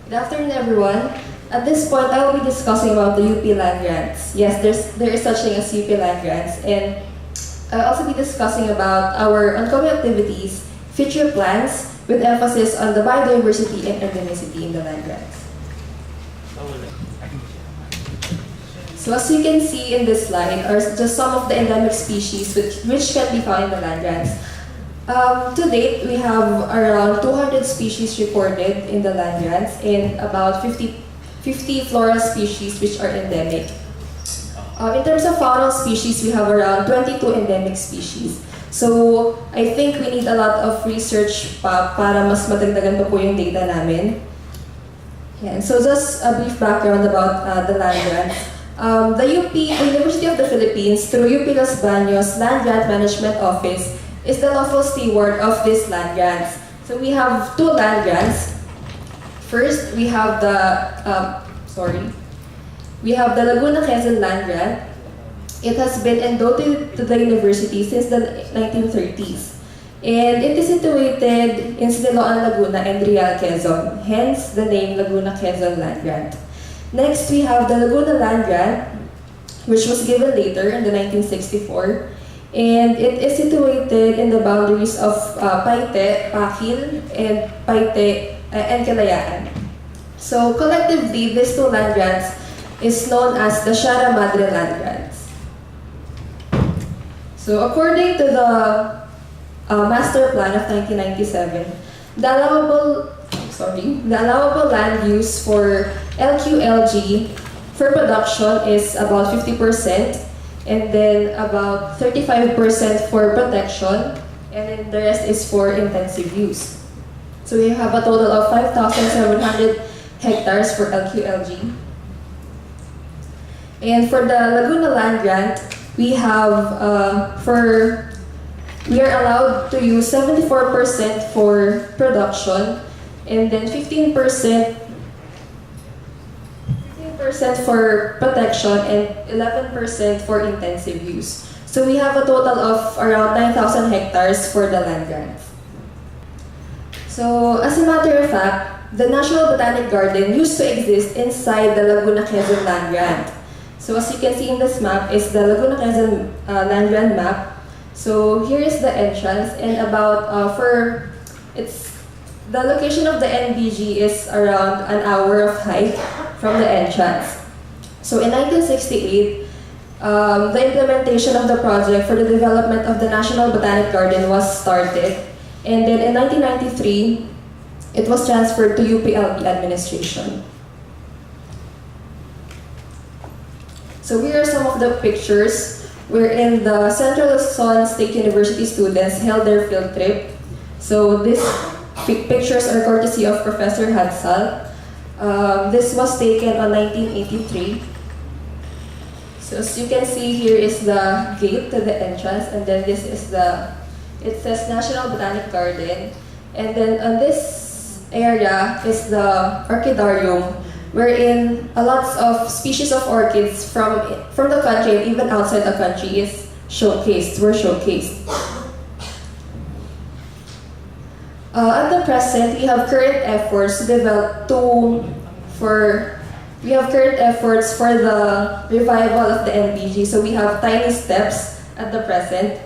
Good afternoon, everyone. At this point, I will be discussing about the UP land grants. Yes, there is such thing as UP land grants, and I'll also be discussing about our ongoing activities, future plans, with emphasis on the biodiversity and endemicity in the land grants. So as you can see in this slide are just some of the endemic species which can be found in the land grants. To date, we have around 200 species reported in the land grants and about 50 floral species which are endemic. In terms of faunal species, we have around 22 endemic species. So I think we need a lot of research pa para mas madagdagan pa po yung data namin. Yeah, so just a brief background about the land grants. The University of the Philippines, through UP Los Baños Land Grant Management Office, is the lawful steward of these land grants. So we have two land grants. First, we have the Laguna Quezon land grant. It has been endowed to the university since the 1930s. And it is situated in Siloan, Laguna and Real, Quezon, hence the name Laguna Quezon Land Grant. Next, we have the Laguna Land Grant, which was given later in the 1964. And it is situated in the boundaries of Paite, Pakil, and Paite and Kalayaan. So collectively, these two land grants is known as the Madre land grants. So according to the Master Plan of 1997, the allowable land use for LQLG for production is about 50%, and then about 35% for protection, and then the rest is for intensive use. So we have a total of 5,700 hectares for LQLG. And for the Laguna land grant, we are allowed to use 74% for production, and then 15% for protection and 11% for intensive use. So we have a total of around 9,000 hectares for the land grants. So as a matter of fact, the National Botanic Garden used to exist inside the Laguna Quezon land grant. So as you can see in this map is the Laguna Quezon land grant map. So here is the entrance, and the location of the NBG is around an hour of hike from the entrance. So in 1968, the implementation of the project for the development of the National Botanic Garden was started, and then in 1993, it was transferred to UPLB administration. So here are some of the pictures wherein the Central Luzon State University students held their field trip. So these pictures are courtesy of Professor Hadsal. This was taken on 1983. So as you can see, here is the gate to the entrance, and then this is it says National Botanic Garden. And then on this area is the orchidarium, wherein a lot of species of orchids from the country and even outside the country were showcased. At the present, we have current efforts for the revival of the NBG. So we have tiny steps at the present.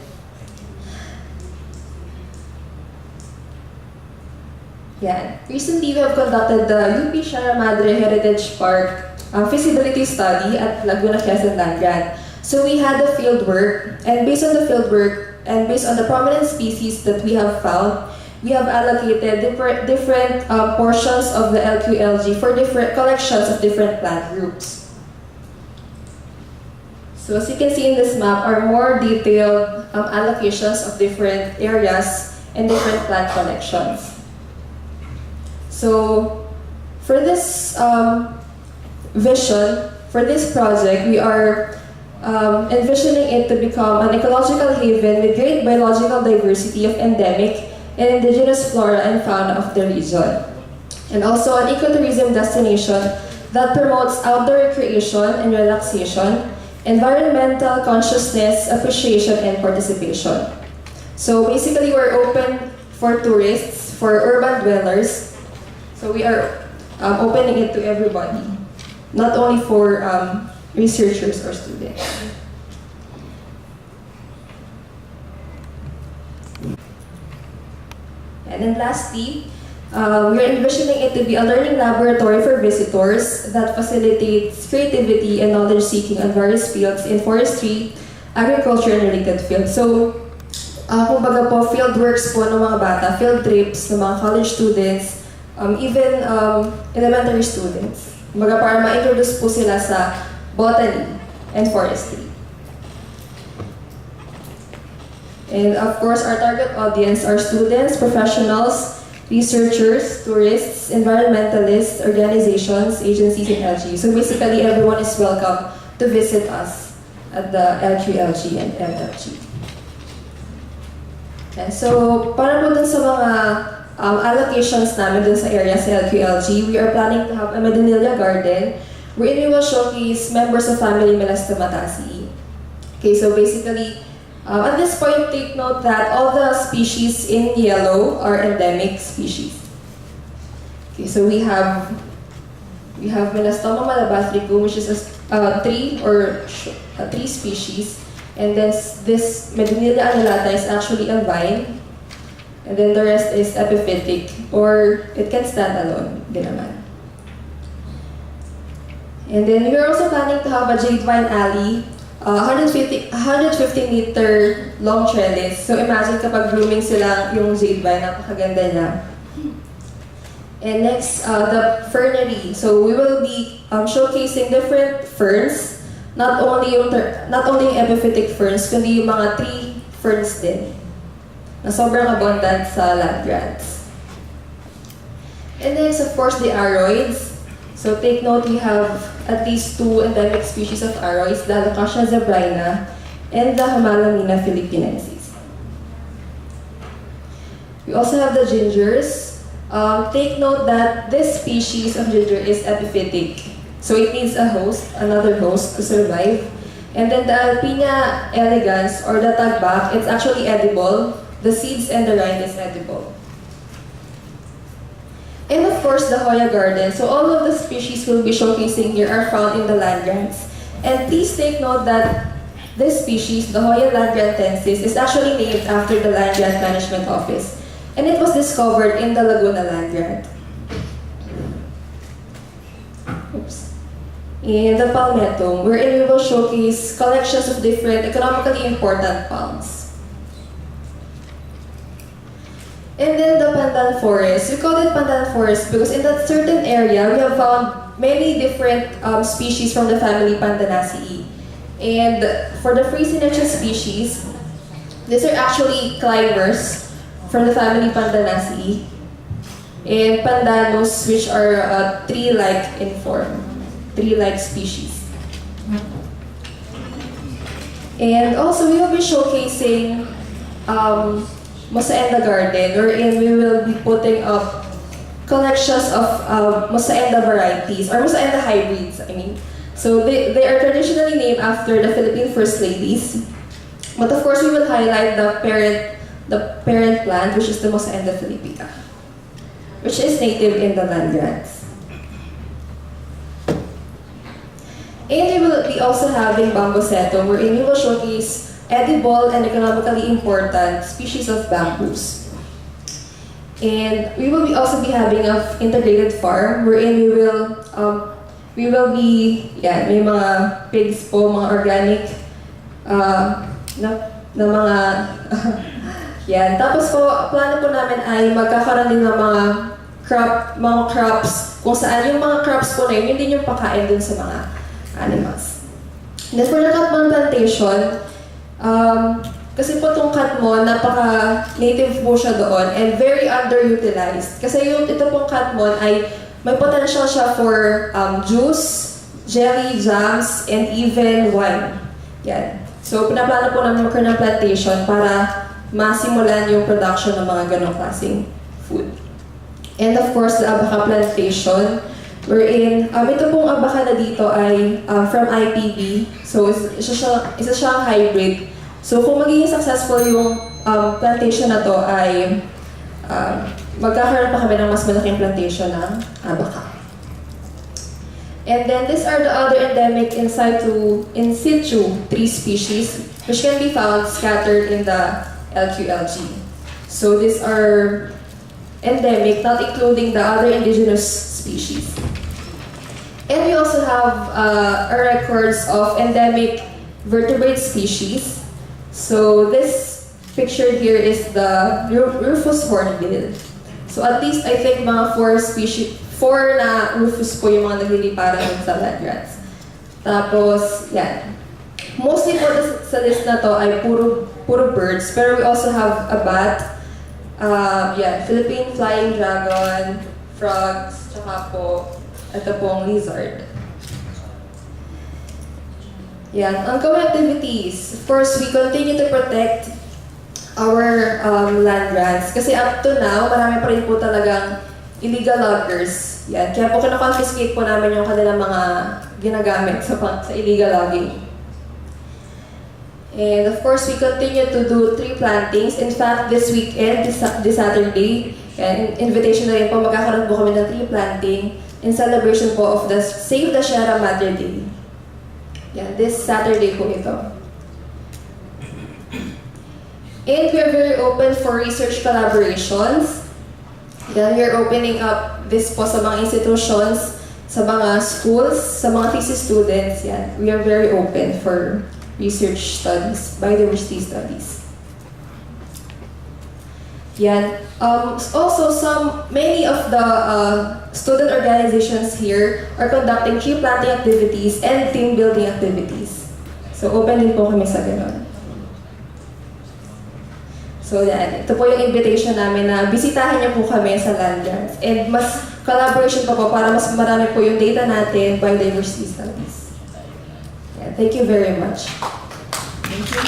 Yeah. Recently, we have conducted the UP Madre Heritage Park feasibility study at Laguna Quezon land grant. So we had the field work, and based on the field work and based on the prominent species that we have found, we have allocated different portions of the LQLG for different collections of different plant groups. So as you can see in this map are more detailed allocations of different areas and different plant collections. So for this vision, for this project, we are envisioning it to become an ecological haven with great biological diversity of endemic and indigenous flora and fauna of the region, and also an ecotourism destination that promotes outdoor recreation and relaxation, environmental consciousness, appreciation, and participation. So basically, we're open for tourists, for urban dwellers. So we are opening it to everybody, not only for researchers or students. And then lastly, we're envisioning it to be a learning laboratory for visitors that facilitates creativity and knowledge seeking on various fields in forestry, agriculture, and related fields. So, kumbaga po, field works po ng mga bata, field trips ng mga college students, even elementary students. Kumbaga para ma-introduce po sila sa botany and forestry. And of course, our target audience are students, professionals, researchers, tourists, environmentalists, organizations, agencies, and LG. So basically, everyone is welcome to visit us at the LQLG and MLG. And so, para po dun sa mga allocations namin dun sa area sa LQLG, we are planning to have a Madre garden wherein we will showcase members of family Melastomataceae. Okay, so basically, at this point, take note that all the species in yellow are endemic species. Okay, so we have Melastoma malabathrium, which is three species, and then this Madre annulata is actually a vine, and then the rest is epiphytic, or it can stand alone, din naman. And then we're also planning to have a jade vine alley. 150 meter long trellis. So imagine kapag blooming sila yung jade vine, napakaganda niya. And next, the fernery. So we will be showcasing different ferns, not only yung epiphytic ferns, kundi yung mga tree ferns din, na sobrang abundant sa land grants. And next, of course, the aroids. So take note, we have at least 2 endemic species of aroids, the Alocasia zebrina and the Hamalamina philippinensis. We also have the gingers. Take note that this species of ginger is epiphytic, so it needs a host, another host to survive. And then the Alpina elegans or the tagbak, it's actually edible. The seeds and the rind is edible. And of course, the Hoya garden. So all of the species we'll be showcasing here are found in the land grants. And please take note that this species, the Hoya landgrantensis, is actually named after the Land Grant Management Office. And it was discovered in the Laguna land grant. Oops. In the palmetto, wherein we will showcase collections of different economically important palms. And then the pandan forest. We call it pandan forest because in that certain area, we have found many different species from the family Pandanaceae. And for the Freycinetia species, these are actually climbers from the family Pandanaceae. And pandanus, which are tree-like in form, tree-like species. And also, we will be showcasing Mosaenda garden, wherein we will be putting up collections of Mosaenda varieties, or Mosaenda hybrids, I mean. So they are traditionally named after the Philippine First Ladies. But of course, we will highlight the parent plant, which is the Mosaenda philippica, which is native in the land grants. And we will be also having bambusetum, wherein we will showcase edible and economically important species of bamboos. And we will also be having an integrated farm wherein we will be, may mga pigs po, mga organic na mga yan. Tapos po, plano po namin ay magkakaroon din ng mga crops, kung saan yung mga crops po na yun din yung pakain dun sa mga animals. And for the Katmon plantation, kasi po itong katmon, napaka-native po siya doon and very underutilized. Kasi ito pong katmon ay may potential siya for juice, jelly, jams, and even wine. Yan. So, pinaplano po namin magkaroon ng plantation para masimulan yung production ng mga ganong klaseng food. And of course, the abaca plantation, wherein ito pong abaca na dito ay from IPB. So, isa siyang hybrid. So, kung magiging successful yung plantation na to ay magkakaroon pa kami ng mas malaking plantation ng abaca. And then these are the other endemic in situ tree species, which can be found scattered in the LQLG. So these are endemic, not including the other indigenous species. And we also have records of endemic vertebrate species. So this picture here is the Rufous hornbill. So at least I think mga 4 na rufous po yung mga nagliliparan sa land grants. Tapos, yan. Mostly po sa list na to ay puro birds, pero we also have a bat, Philippine flying dragon, frogs, tsaka po ito pong lizard. Yan. Ongoing activities. First, we continue to protect our land grants. Kasi up to now, marami pa rin po talagang illegal loggers. Yan. Kaya po kinakonfiscate po namin yung kanilang mga ginagamit sa illegal logging. And of course, we continue to do tree plantings. In fact, this weekend, this Saturday, invitation na rin po, magkakaroon po kami ng tree planting in celebration po of the Save the Sierra Madre Day. Yan, this Saturday po ito. And we are very open for research collaborations. Yan, we are opening up this po sa mga institutions, sa mga schools, sa mga thesis students. Yan, we are very open for research studies, biodiversity studies. Yan. Also, many of the student organizations here are conducting tree planting activities and team building activities. So, open din po kami sa ganun. So, yan. Ito po yung invitation namin na bisitahin niyo po kami sa land grants. And mas collaboration pa po para mas marami po yung data natin, biodiversity studies. Yeah, thank you very much. Thank you.